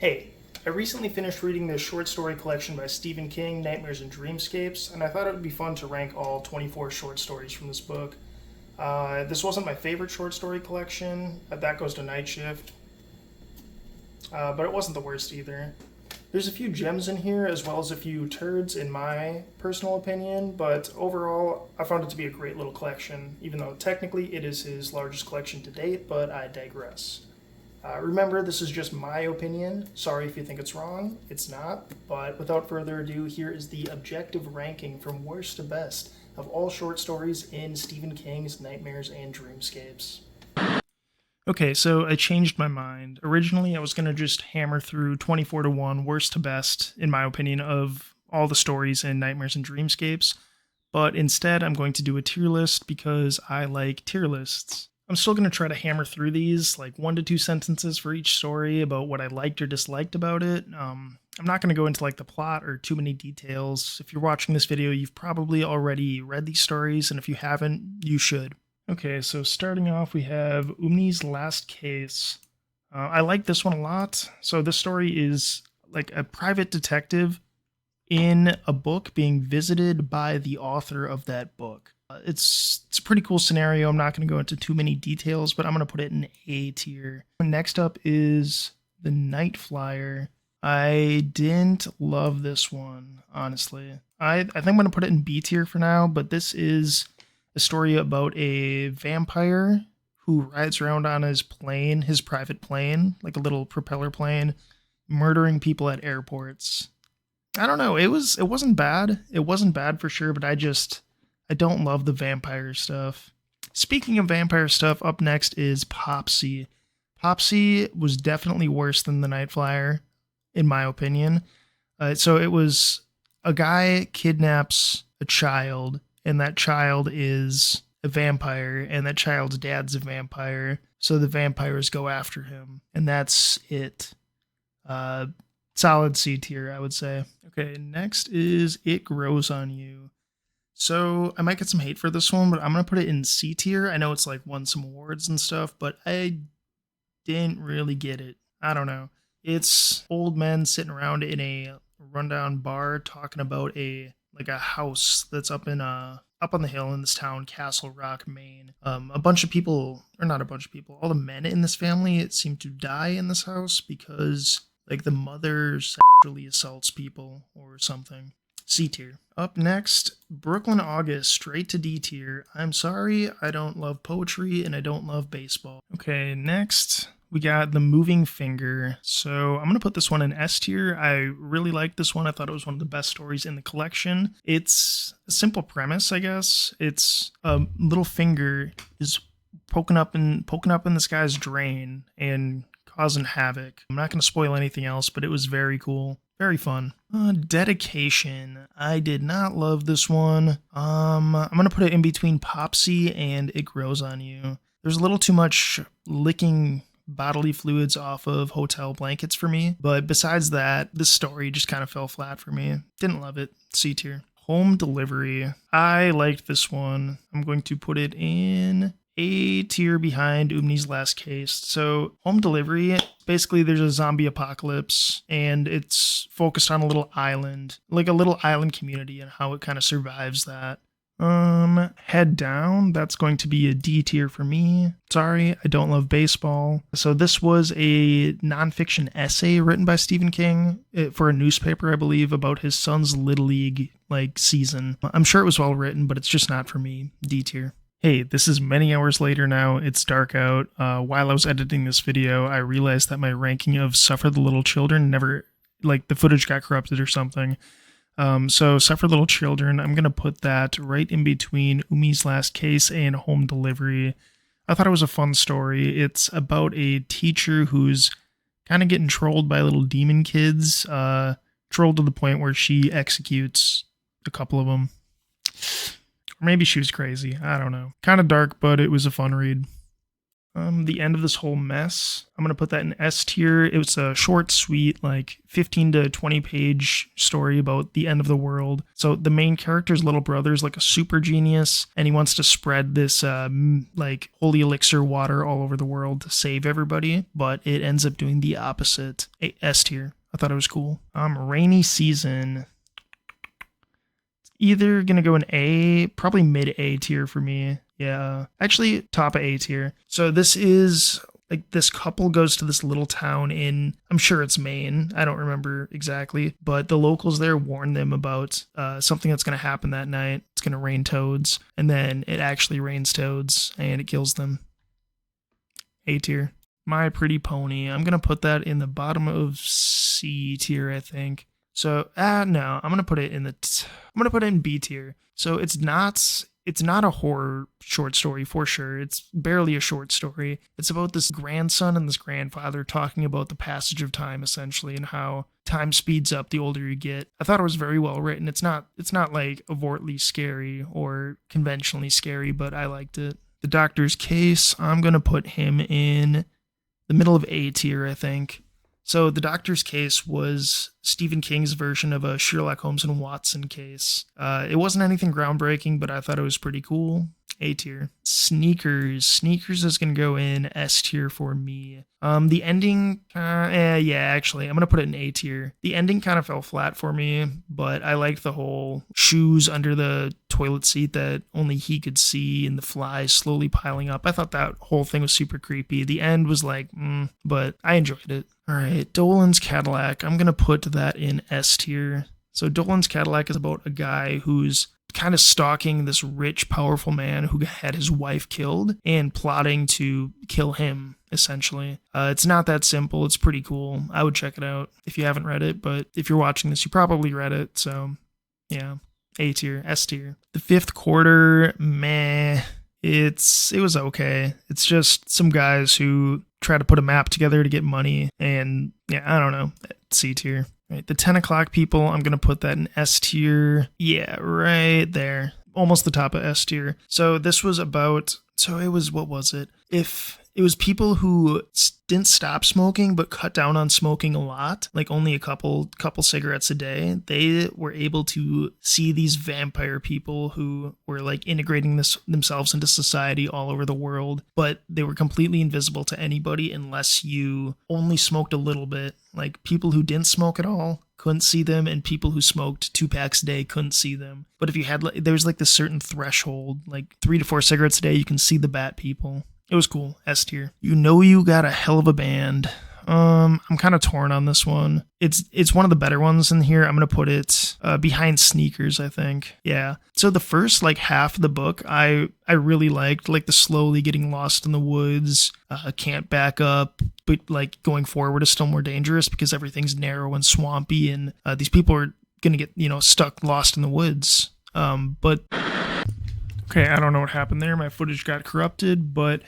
Hey, I recently finished reading this short story collection by Stephen King, Nightmares and Dreamscapes, and I thought it would be fun to rank all 24 short stories from this book. This wasn't my favorite short story collection, that goes to Night Shift, but it wasn't the worst either. There's a few gems in here, as well as a few turds, in my personal opinion, but overall, I found it to be a great little collection, even though technically it is his largest collection to date, but I digress. Remember, this is just my opinion. Sorry if you think it's wrong. It's not. But without further ado, here is the objective ranking from worst to best of all short stories in Stephen King's Nightmares and Dreamscapes. Okay, so I changed my mind. Originally, I was going to just hammer through 24 to 1, worst to best, in my opinion, of all the stories in Nightmares and Dreamscapes. But instead, I'm going to do a tier list because I like tier lists. I'm still going to try to hammer through these, like 1 to 2 sentences for each story about what I liked or disliked about it. I'm not going to go into like the plot or too many details. If you're watching this video, you've probably already read these stories, and if you haven't, you should. Okay, so starting off, we have Umney's Last Case. I like this one a lot. So this story is like a private detective in a book being visited by the author of that book. It's a pretty cool scenario. I'm not going to go into too many details, but I'm going to put it in A tier. Next up is the Night Flier. I didn't love this one, honestly. I think I'm going to put it in B tier for now, but this is a story about a vampire who rides around on his plane, his private plane, like a little propeller plane, murdering people at airports. I don't know. It wasn't bad. It wasn't bad for sure, but I don't love the vampire stuff. Speaking of vampire stuff, up next is Popsy. Popsy was definitely worse than the Night Flier, in my opinion. So it was a guy kidnaps a child, and that child is a vampire, and that child's dad's a vampire. So the vampires go after him, and that's it. Solid C tier, I would say. Okay, next is It Grows on You. So I might get some hate for this one, but I'm going to put it in C tier. I know it's like won some awards and stuff, but I didn't really get it. I don't know. It's old men sitting around in a rundown bar talking about a house that's up on the hill in this town, Castle Rock, Maine. A bunch of people, or not a bunch of people, all the men in this family, it seemed to die in this house because like the mother sexually assaults people or something. C tier. Up next, Brooklyn August, straight to D tier. I'm sorry, I don't love poetry and I don't love baseball. Okay, next we got The Moving Finger. So I'm going to put this one in S tier. I really liked this one. I thought it was one of the best stories in the collection. It's a simple premise, I guess. It's a little finger is poking up in this guy's drain and causing havoc. I'm not going to spoil anything else, but it was very cool. Very fun. Dedication. I did not love this one. I'm going to put it in between Popsy and It Grows on You. There's a little too much licking bodily fluids off of hotel blankets for me. But besides that, this story just kind of fell flat for me. Didn't love it. C tier. Home Delivery. I liked this one. I'm going to put it in A tier behind Umney's Last Case. So Home Delivery, basically there's a zombie apocalypse and it's focused on a little island, like a little island community and how it kind of survives that. Head Down, that's going to be a D tier for me. Sorry, I don't love baseball. So this was a nonfiction essay written by Stephen King for a newspaper, I believe, about his son's Little League season. I'm sure it was well written, but it's just not for me. D tier. Hey, this is many hours later now. It's dark out. While I was editing this video, I realized that my ranking of Suffer the Little Children never, like the footage got corrupted or something. So Suffer Little Children, I'm going to put that right in between Umney's Last Case and Home Delivery. I thought it was a fun story. It's about a teacher who's kind of getting trolled by little demon kids, trolled to the point where she executes a couple of them. Or maybe she was crazy. I don't know. Kind of dark, but it was a fun read. The end of this whole mess, I'm going to put that in S tier. It was a short, sweet, like 15 to 20 page story about the end of the world. So the main character's little brother's like a super genius, and he wants to spread this like holy elixir water all over the world to save everybody, but it ends up doing the opposite. S tier. I thought it was cool. Rainy season. Either gonna go in A, probably mid A tier for me. Yeah, actually top of A tier. So this is like this couple goes to this little town in, I'm sure it's Maine. I don't remember exactly, but the locals there warn them about something that's gonna happen that night. It's gonna rain toads, and then it actually rains toads and it kills them. A tier. My Pretty Pony. I'm gonna put that in the bottom of C tier, I think. So, no, I'm gonna put it in I'm gonna put it in B tier. So it's not a horror short story for sure. It's barely a short story. It's about this grandson and this grandfather talking about the passage of time, essentially, and how time speeds up the older you get. I thought it was very well written. It's not like overtly scary or conventionally scary, but I liked it. The Doctor's Case, I'm gonna put him in the middle of A tier, I think. So The Doctor's Case was Stephen King's version of a Sherlock Holmes and Watson case. It wasn't anything groundbreaking, but I thought it was pretty cool. A tier. Sneakers. Sneakers is going to go in S tier for me. The ending, actually, I'm going to put it in A tier. The ending kind of fell flat for me, but I liked the whole shoes under the toilet seat that only he could see and the flies slowly piling up. I thought that whole thing was super creepy. The end was like, but I enjoyed it. All right, Dolan's Cadillac. I'm going to put that in S tier. So Dolan's Cadillac is about a guy who's kind of stalking this rich, powerful man who had his wife killed and plotting to kill him, essentially. It's not that simple. It's pretty cool. I would check it out if you haven't read it, but if you're watching this, you probably read it. So, yeah, A tier, S tier. The Fifth Quarter, meh. It was okay. It's just some guys who try to put a map together to get money, and yeah, I don't know. C tier. Right, the 10 o'clock people, I'm going to put that in S tier. Yeah, right there. Almost the top of S tier. So this was about, what was it? It was people who didn't stop smoking but cut down on smoking a lot, like only a couple cigarettes a day. They were able to see these vampire people who were like integrating themselves into society all over the world, but they were completely invisible to anybody unless you only smoked a little bit. Like people who didn't smoke at all couldn't see them, and people who smoked 2 packs a day couldn't see them. But if you had, there was like this certain threshold, like 3 to 4 cigarettes a day, you can see the bat people. It was cool. S tier. You got a hell of a band. I'm kind of torn on this one. It's one of the better ones in here. I'm gonna put it behind Sneakers, I think. Yeah. So the first like half of the book, I really liked, like the slowly getting lost in the woods, can't back up, but like going forward is still more dangerous because everything's narrow and swampy, and these people are gonna get stuck lost in the woods. But okay, I don't know what happened there. My footage got corrupted, but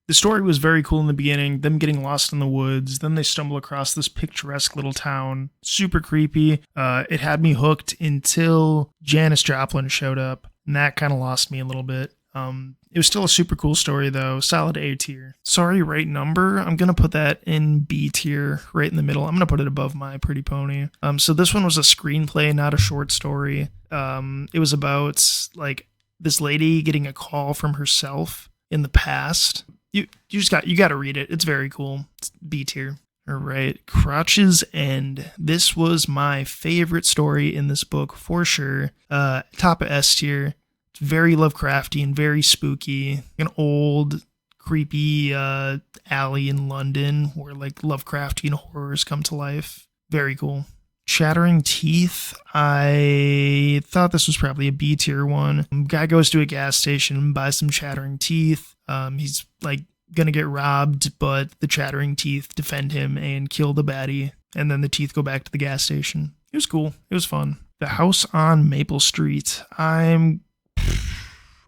the story was very cool in the beginning, them getting lost in the woods, then they stumble across this picturesque little town, super creepy. It had me hooked until Janis Joplin showed up, and that kind of lost me a little bit. It was still a super cool story though, solid A tier. Sorry, Right Number, I'm gonna put that in B tier, right in the middle. I'm gonna put it above My Pretty Pony. So this one was a screenplay, not a short story. It was about like this lady getting a call from herself in the past. You got to read it. It's very cool. It's B tier. All right, Crotch's End. This was my favorite story in this book for sure. Top of S tier. It's very Lovecraftian, very spooky. An old, creepy alley in London where like Lovecraftian horrors come to life. Very cool. Chattering Teeth, I thought this was probably a B tier one. Guy goes to a gas station and buys some chattering teeth. He's like gonna get robbed, but the chattering teeth defend him and kill the baddie, and then the teeth go back to the gas station. It was cool. It was fun. The House on Maple Street. I'm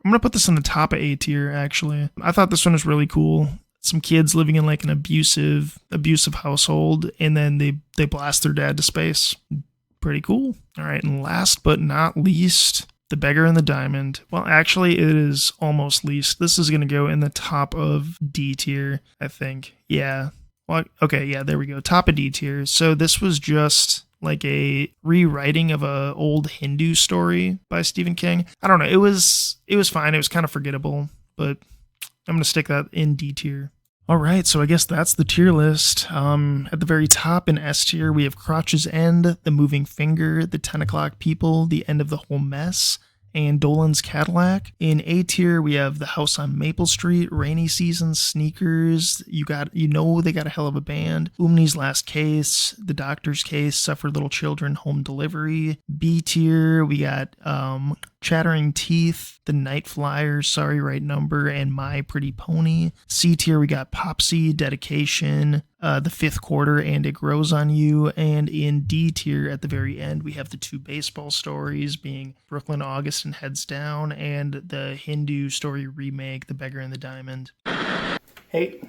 gonna put this in the top of A tier, actually. I thought this one was really cool. Some kids living in like an abusive household, and then they blast their dad to space. Pretty cool. All right, and last but not least, The Beggar and the Diamond. Well, actually, it is almost least. This is going to go in the top of D tier, I think. Yeah. Well, okay, yeah, there we go. Top of D tier. So this was just like a rewriting of a old Hindu story by Stephen King. I don't know. It was fine. It was kind of forgettable, but I'm going to stick that in D tier. All right, so I guess that's the tier list. At the very top in S tier, we have Crotch's End, The Moving Finger, The 10 O'Clock People, The End of the Whole Mess, and Dolan's Cadillac. In A tier, we have The House on Maple Street, Rainy Season, Sneakers, they got a hell of a band, Umney's Last Case, The Doctor's Case, Suffer Little Children, Home Delivery. B tier, we got Chattering Teeth, The Night Flier, Sorry Right Number, and My Pretty Pony. C tier, we got Popsy, Dedication, The Fifth Quarter, and It Grows on You. And in D tier, at the very end, we have the two baseball stories being Brooklyn August and Heads Down, and the Hindu story remake, The Beggar and the Diamond. Hey,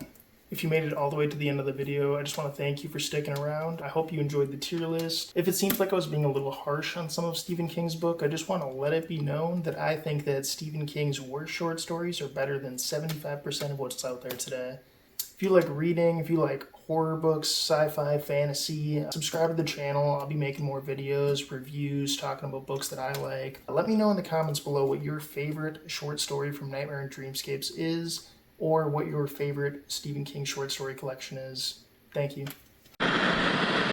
if you made it all the way to the end of the video, I just want to thank you for sticking around. I hope you enjoyed the tier list. If it seems like I was being a little harsh on some of Stephen King's book, I just want to let it be known that I think that Stephen King's worst short stories are better than 75% of what's out there today. If you like reading, if you like horror books, sci-fi, fantasy, subscribe to the channel. I'll be making more videos, reviews, talking about books that I like. Let me know in the comments below what your favorite short story from Nightmare and Dreamscapes is, or what your favorite Stephen King short story collection is. Thank you.